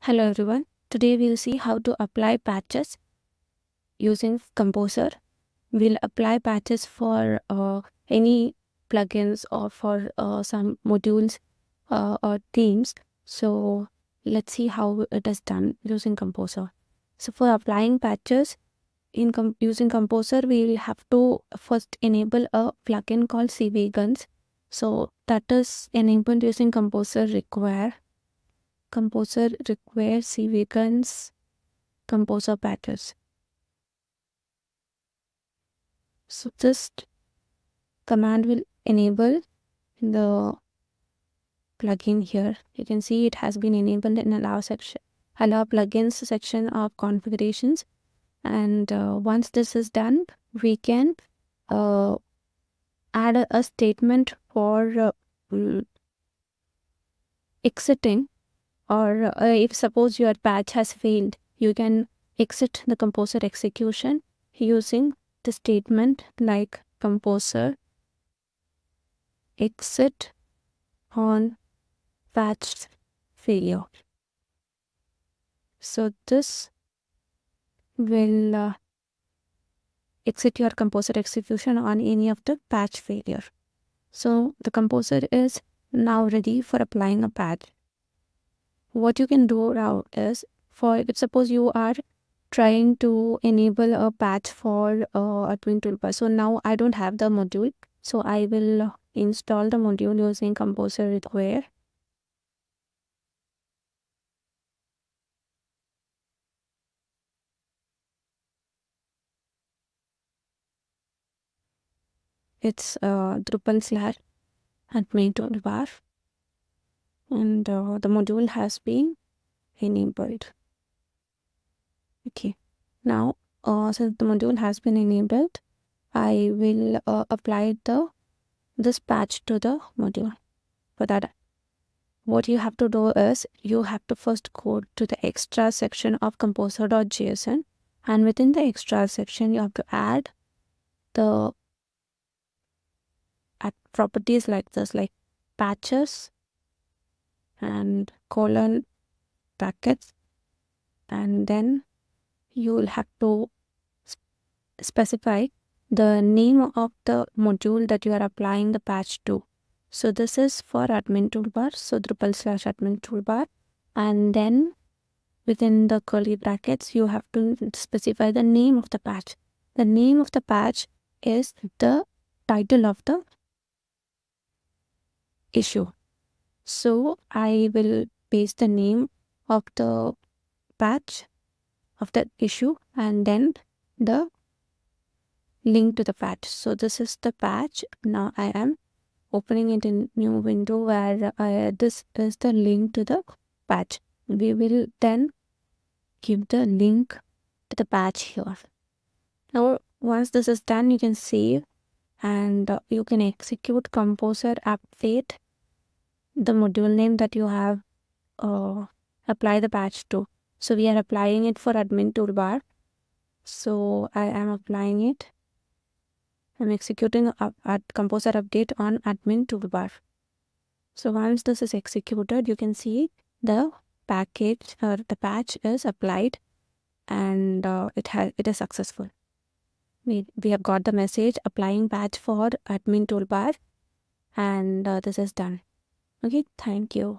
Hello everyone. Today we'll see how to apply patches using Composer. We'll apply patches for any plugins or for some modules or themes. So let's see how it is done using Composer. So for applying patches using Composer, we'll have to first enable a plugin called CV Guns. So that is enabled using Composer CV Guns Composer patches. So this command will enable the plugin here. You can see it has been enabled in allow plugins section of configurations. And once this is done, we can uh, add a statement for exiting, or if suppose your patch has failed, you can exit the Composer execution using the statement like Composer exit on patch failure. So this will exit your Composer execution on any of the patch failure. So the Composer is now ready for applying a patch. What you can do now is, if suppose you are trying to enable a patch for admin toolbar. So now I don't have the module, so I will install the module using Composer require. It's Drupal / admin toolbar, and the module has been enabled. Okay, now since the module has been enabled, I will apply this patch to the module. For that, what you have to do is you have to first go to the extra section of composer.json, and within the extra section you have to add the properties like this, like patches and colon brackets, and then you will have to specify the name of the module that you are applying the patch to. So this is for admin toolbar, so Drupal / admin toolbar, and then within the curly brackets you have to specify the name of the patch. The name of the patch is the title of the issue. So I will paste the name of the patch of the issue and then the link to the patch. So this is the patch. Now I am opening it in new window where this is the link to the patch. We will then give the link to the patch here. Now once this is done, you can save and you can execute Composer update the module name that you have apply the patch to. So we are applying it for admin toolbar. So I am applying it. I'm executing Composer update on admin toolbar. So once this is executed, you can see the package or the patch is applied, and it is successful. We have got the message applying patch for admin toolbar, and this is done. Okay, thank you.